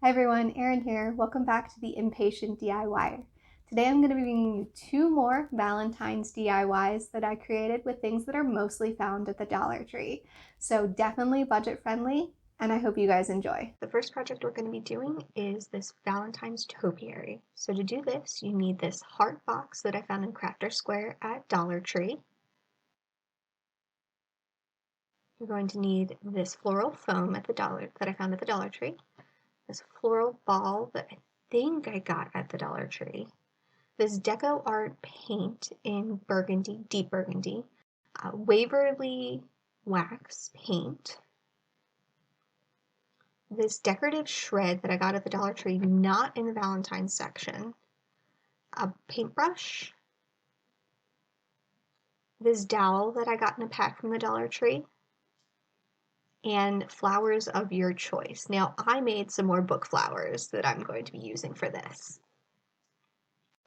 Hi everyone, Erin here. Welcome back to the Impatient DIY. Today I'm going to be bringing you two more Valentine's DIYs that I created with things that are mostly found at the Dollar Tree. So definitely budget friendly, and I hope you guys enjoy. The first project we're going to be doing is this Valentine's Topiary. So to do this, you need this heart box that I found in Crafter Square at Dollar Tree. You're going to need this floral foam that I found at the Dollar Tree. This floral ball that I think I got at the Dollar Tree. This Deco Art paint in burgundy, deep burgundy. Waverly wax paint. This decorative shred that I got at the Dollar Tree, not in the Valentine's section. A paintbrush. This dowel that I got in a pack from the Dollar Tree. And flowers of your choice. Now, I made some more book flowers that I'm going to be using for this.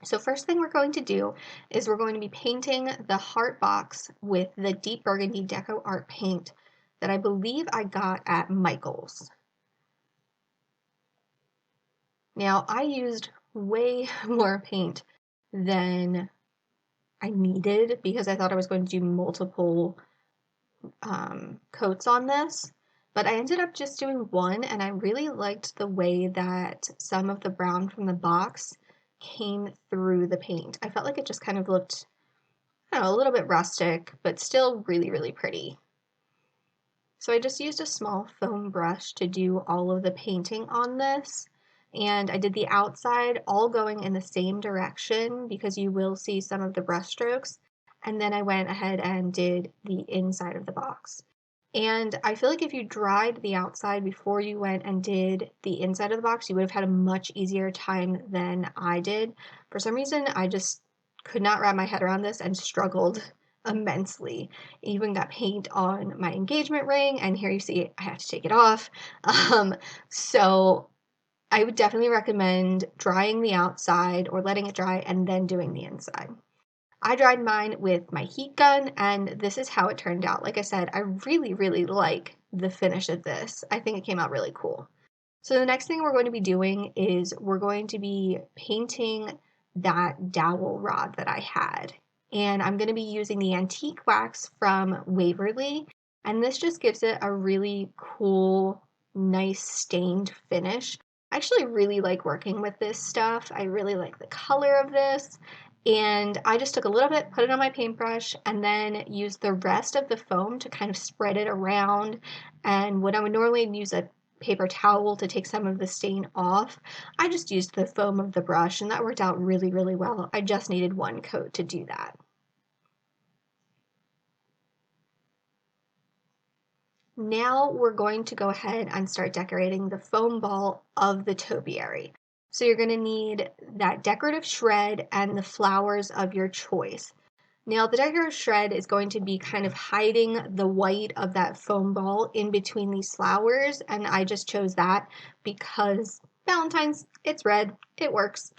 So first thing we're going to do is we're going to be painting the heart box with the deep burgundy Deco Art paint that I believe I got at Michael's. Now, I used way more paint than I needed because I thought I was going to do multiple coats on this, but I ended up just doing one, and I really liked the way that some of the brown from the box came through the paint. I felt like it just kind of looked, I don't know, a little bit rustic, but still really, really pretty. So I just used a small foam brush to do all of the painting on this, and I did the outside all going in the same direction because you will see some of the brush strokes, and then I went ahead and did the inside of the box. And I feel like if you dried the outside before you went and did the inside of the box, you would have had a much easier time than I did. For some reason, I just could not wrap my head around this and struggled immensely. Even got paint on my engagement ring, and here you see I have to take it off. So I would definitely recommend drying the outside or letting it dry and then doing the inside. I dried mine with my heat gun, and this is how it turned out. Like I said, I really, really like the finish of this. I think it came out really cool. So the next thing we're going to be doing is we're going to be painting that dowel rod that I had. And I'm going to be using the antique wax from Waverly, and this just gives it a really cool, nice stained finish. I actually really like working with this stuff. I really like the color of this. And I just took a little bit, put it on my paintbrush, and then used the rest of the foam to kind of spread it around. And when I would normally use a paper towel to take some of the stain off, I just used the foam of the brush, and that worked out really, really well. I just needed one coat to do that. Now we're going to go ahead and start decorating the foam ball of the topiary. So you're going to need that decorative shred and the flowers of your choice. Now the decorative shred is going to be kind of hiding the white of that foam ball in between these flowers, and I just chose that because Valentine's, it's red, it works.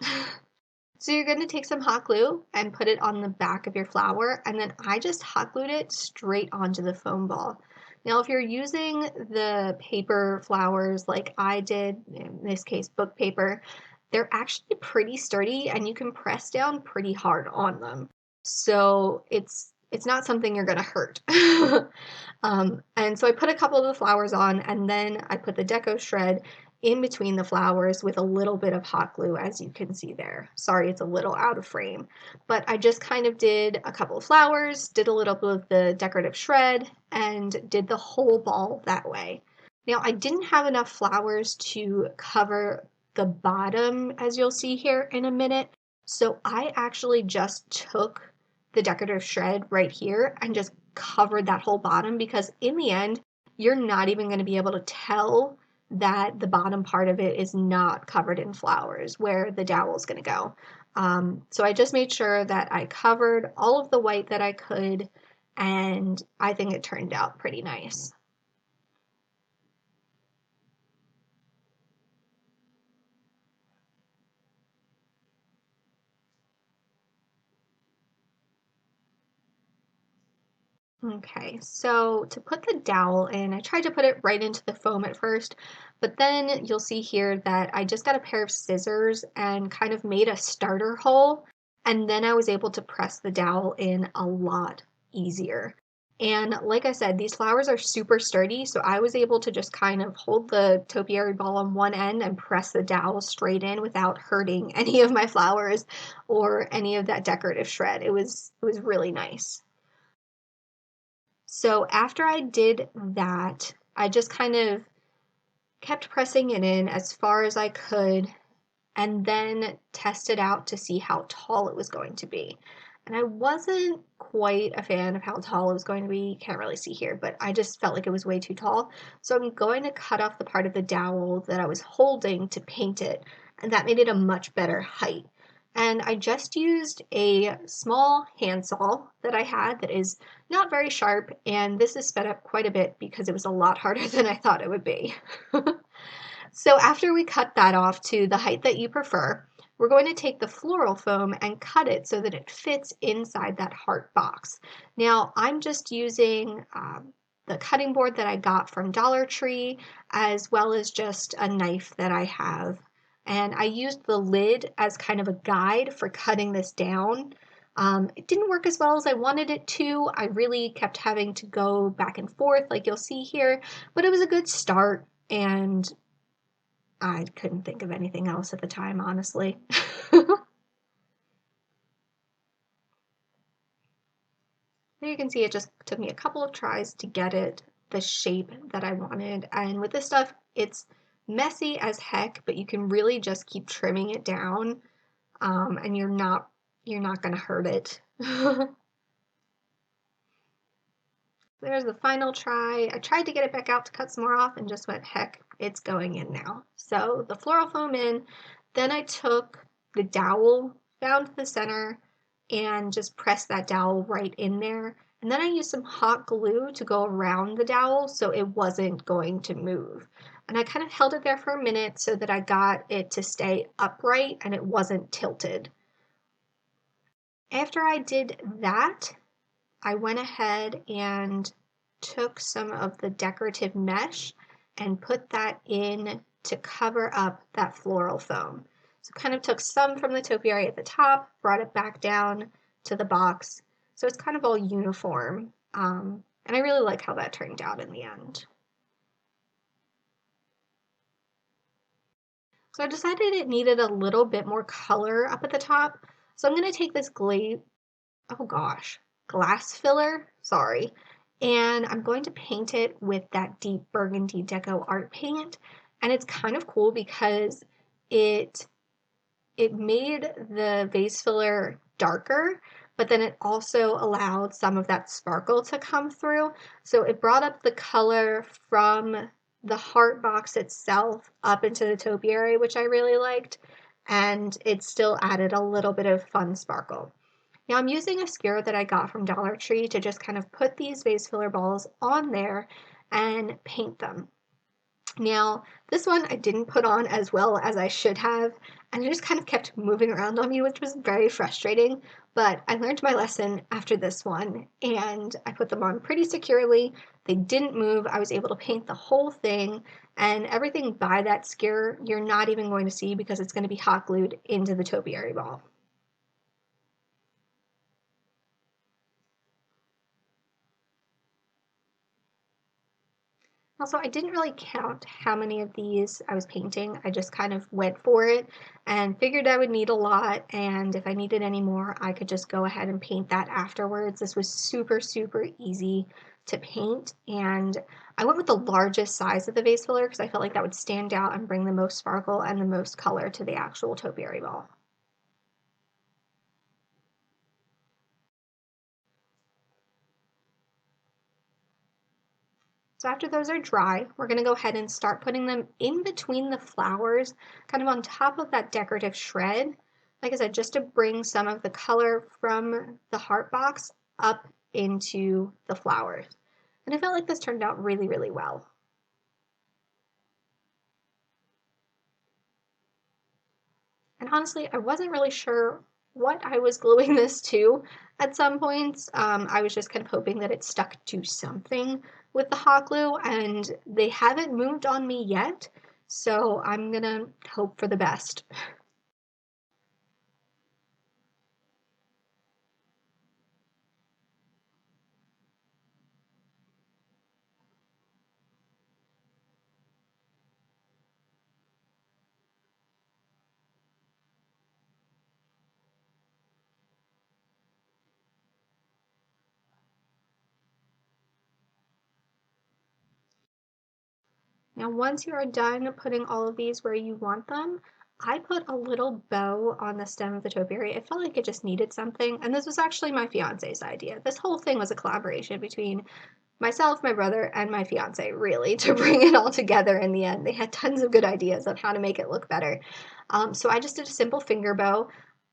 So you're going to take some hot glue and put it on the back of your flower, and then I just hot glued it straight onto the foam ball. Now, if you're using the paper flowers like I did, in this case book paper, they're actually pretty sturdy and you can press down pretty hard on them. So it's not something you're gonna hurt. And so I put a couple of the flowers on, and then I put the deco shred in between the flowers with a little bit of hot glue, as you can see there. Sorry, it's a little out of frame, but I just kind of did a couple of flowers, did a little bit of the decorative shred, and did the whole ball that way. Now, I didn't have enough flowers to cover the bottom, as you'll see here in a minute, so I actually just took the decorative shred right here and just covered that whole bottom, because in the end, you're not even going to be able to tell that the bottom part of it is not covered in flowers where the dowel is going to go. So I just made sure that I covered all of the white that I could, and I think it turned out pretty nice. Okay, so to put the dowel in, I tried to put it right into the foam at first, but then you'll see here that I just got a pair of scissors and kind of made a starter hole, and then I was able to press the dowel in a lot easier. And like I said, these flowers are super sturdy, so I was able to just kind of hold the topiary ball on one end and press the dowel straight in without hurting any of my flowers or any of that decorative shred. It was really nice. So after I did that, I just kind of kept pressing it in as far as I could and then tested out to see how tall it was going to be. And I wasn't quite a fan of how tall it was going to be. You can't really see here, but I just felt like it was way too tall. So I'm going to cut off the part of the dowel that I was holding to paint it, and that made it a much better height. And I just used a small handsaw that I had that is not very sharp, and this is sped up quite a bit because it was a lot harder than I thought it would be. So after we cut that off to the height that you prefer, we're going to take the floral foam and cut it so that it fits inside that heart box. Now I'm just using the cutting board that I got from Dollar Tree, as well as just a knife that I have. And I used the lid as kind of a guide for cutting this down. It didn't work as well as I wanted it to. I really kept having to go back and forth like you'll see here, but it was a good start, and I couldn't think of anything else at the time, honestly. There you can see it just took me a couple of tries to get it the shape that I wanted. And with this stuff, it's messy as heck, but you can really just keep trimming it down, and you're not gonna hurt it. There's the final try. I tried to get it back out to cut some more off and just went, heck, it's going in now. So the floral foam in, then I took the dowel down to the center and just pressed that dowel right in there. And then I used some hot glue to go around the dowel so it wasn't going to move. And I kind of held it there for a minute so that I got it to stay upright and it wasn't tilted. After I did that, I went ahead and took some of the decorative mesh and put that in to cover up that floral foam. So kind of took some from the topiary at the top, brought it back down to the box. So it's kind of all uniform. And I really like how that turned out in the end. So I decided it needed a little bit more color up at the top. So I'm going to take this oh gosh, glass filler, sorry. And I'm going to paint it with that deep burgundy deco art paint. And it's kind of cool because it it made the vase filler darker, but then it also allowed some of that sparkle to come through. So it brought up the color from the heart box itself up into the topiary, which I really liked, and it still added a little bit of fun sparkle. Now I'm using a skewer that I got from Dollar Tree to just kind of put these vase filler balls on there and paint them. Now, this one I didn't put on as well as I should have, and it just kind of kept moving around on me, which was very frustrating, but I learned my lesson after this one, and I put them on pretty securely. They didn't move. I was able to paint the whole thing, and everything by that skewer you're not even going to see because it's going to be hot glued into the topiary ball. Also, I didn't really count how many of these I was painting. I just kind of went for it and figured I would need a lot, and if I needed any more, I could just go ahead and paint that afterwards. This was super, super easy to paint, and I went with the largest size of the vase filler because I felt like that would stand out and bring the most sparkle and the most color to the actual topiary ball. So after those are dry, we're going to go ahead and start putting them in between the flowers, kind of on top of that decorative shred. Like I said, just to bring some of the color from the heart box up into the flowers. And I felt like this turned out really, really well. And honestly, I wasn't really sure what I was gluing this to at some points. I was just kind of hoping that it stuck to something with the hot glue, and they haven't moved on me yet, so I'm gonna hope for the best. Now, once you are done putting all of these where you want them, I put a little bow on the stem of the topiary. It felt like it just needed something, and this was actually my fiance's idea. This whole thing was a collaboration between myself, my brother, and my fiance, really, to bring it all together in the end. They had tons of good ideas on how to make it look better. So I just did a simple finger bow.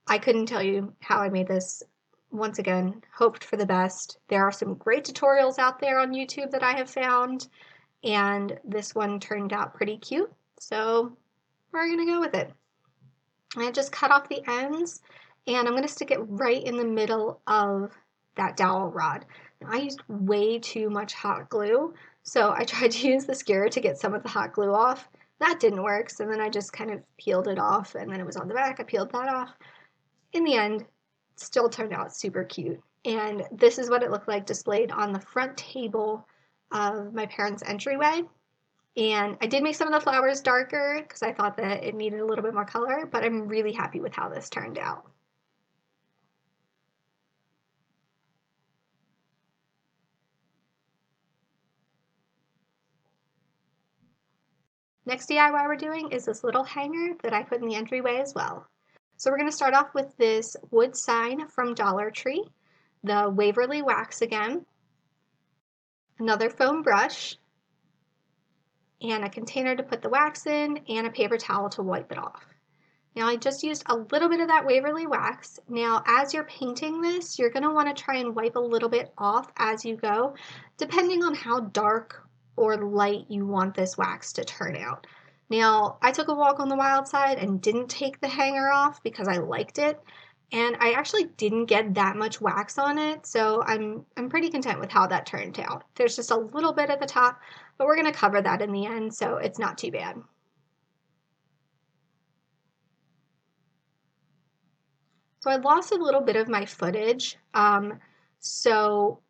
I couldn't tell you how I made this. Once again, hoped for the best. There are some great tutorials out there on YouTube that I have found, and this one turned out pretty cute, so we're gonna go with it. I just cut off the ends, and I'm gonna stick it right in the middle of that dowel rod. Now, I used way too much hot glue, so I tried to use the skewer to get some of the hot glue off. That didn't work, so then I just kind of peeled it off, and then it was on the back. I peeled that off. In the end, it still turned out super cute. And this is what it looked like displayed on the front table of my parents' entryway. And I did make some of the flowers darker because I thought that it needed a little bit more color, but I'm really happy with how this turned out. Next DIY we're doing is this little hanger that I put in the entryway as well. So we're going to start off with this wood sign from Dollar Tree, the Waverly wax again, another foam brush, and a container to put the wax in, and a paper towel to wipe it off. Now I just used a little bit of that Waverly wax. Now as you're painting this, you're going to want to try and wipe a little bit off as you go, depending on how dark or light you want this wax to turn out. Now I took a walk on the wild side and didn't take the hanger off because I liked it, and I actually didn't get that much wax on it, so I'm pretty content with how that turned out. There's just a little bit at the top, but we're going to cover that in the end, so it's not too bad. So I lost a little bit of my footage. So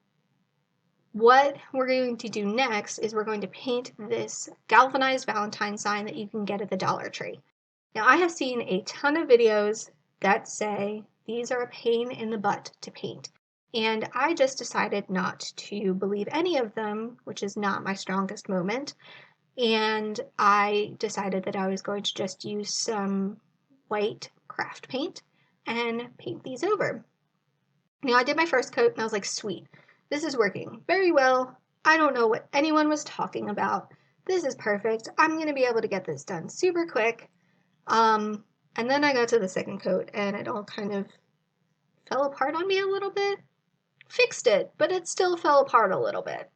what we're going to do next is we're going to paint this galvanized Valentine sign that you can get at the Dollar Tree. Now I have seen a ton of videos that say these are a pain in the butt to paint. And I just decided not to believe any of them, which is not my strongest moment. And I decided that I was going to just use some white craft paint and paint these over. Now I did my first coat and I was like, sweet, this is working very well. I don't know what anyone was talking about. This is perfect. I'm going to be able to get this done super quick. And then I got to the second coat and it all kind of fell apart on me a little bit. Fixed it, but it still fell apart a little bit.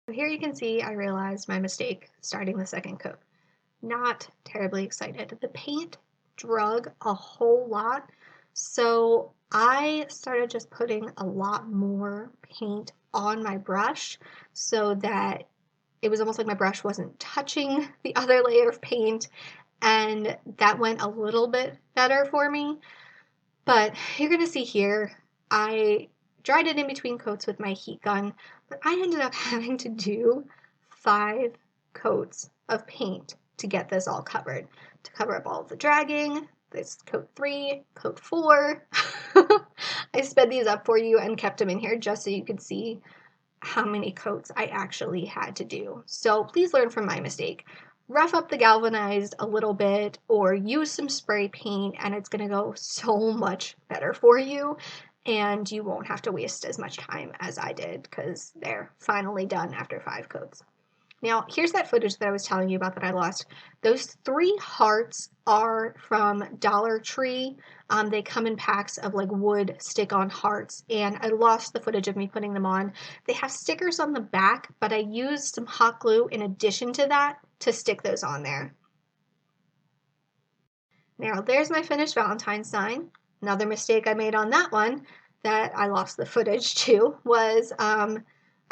So here you can see I realized my mistake starting the second coat. Not terribly excited. The paint drug a whole lot, so I started just putting a lot more paint on my brush so that it was almost like my brush wasn't touching the other layer of paint, and that went a little bit better for me. But you're gonna see here, I dried it in between coats with my heat gun, but I ended up having to do 5 coats of paint to get this all covered, to cover up all of the dragging. This coat 3, coat 4. I sped these up for you and kept them in here just so you could see how many coats I actually had to do. So please learn from my mistake. rough up the galvanized a little bit or use some spray paint, and it's going to go so much better for you, and you won't have to waste as much time as I did because they're finally done after 5 coats. Now, here's that footage that I was telling you about that I lost. Those 3 hearts are from Dollar Tree. They come in packs of like wood stick-on hearts, and I lost the footage of me putting them on. They have stickers on the back, but I used some hot glue in addition to that to stick those on there. Now, there's my finished Valentine sign. Another mistake I made on that one that I lost the footage to was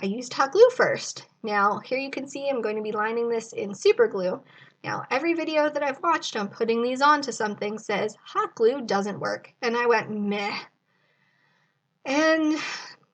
I used hot glue first. Now, here you can see I'm going to be lining this in super glue. Now, every video that I've watched on putting these onto something says hot glue doesn't work, and I went meh. And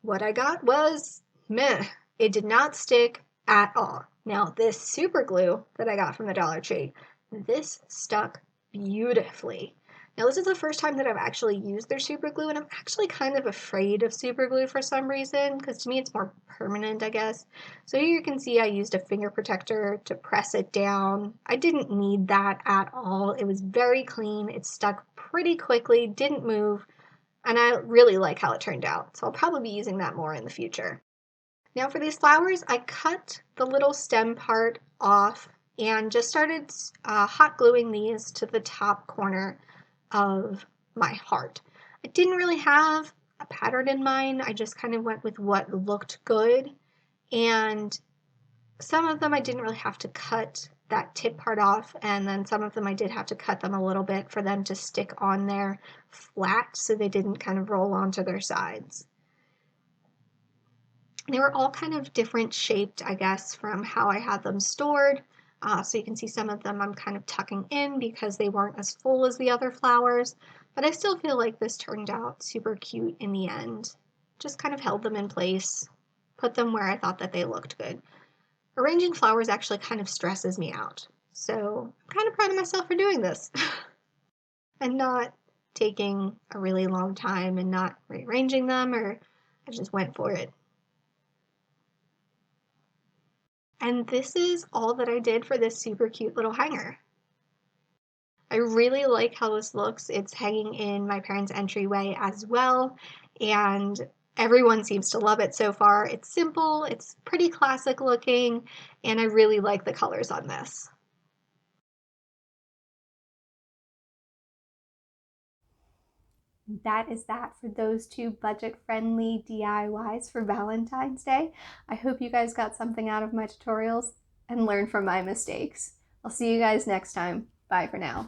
what I got was meh. It did not stick at all. Now, this super glue that I got from the Dollar Tree, this stuck beautifully. Now, this is the first time that I've actually used their super glue, and I'm actually kind of afraid of super glue for some reason, because to me it's more permanent, I guess. So here you can see I used a finger protector to press it down. I didn't need that at all. It was very clean. It stuck pretty quickly, didn't move, and I really like how it turned out. So I'll probably be using that more in the future. Now for these flowers, I cut the little stem part off and just started hot gluing these to the top corner of my heart. I didn't really have a pattern in mind. I just kind of went with what looked good. And some of them I didn't really have to cut that tip part off, and then some of them I did have to cut them a little bit for them to stick on there flat so they didn't kind of roll onto their sides. They were all kind of different shaped, I guess, from how I had them stored. So you can see some of them I'm kind of tucking in because they weren't as full as the other flowers, but I still feel like this turned out super cute in the end. Just kind of held them in place, put them where I thought that they looked good. Arranging flowers actually kind of stresses me out, so I'm kind of proud of myself for doing this and not taking a really long time and not rearranging them, or I just went for it. And this is all that I did for this super cute little hanger. I really like how this looks. It's hanging in my parents' entryway as well, and everyone seems to love it so far. It's simple, it's pretty classic looking, and I really like the colors on this. That is that for those 2 budget-friendly DIYs for Valentine's Day. I hope you guys got something out of my tutorials and learned from my mistakes. I'll see you guys next time. Bye for now.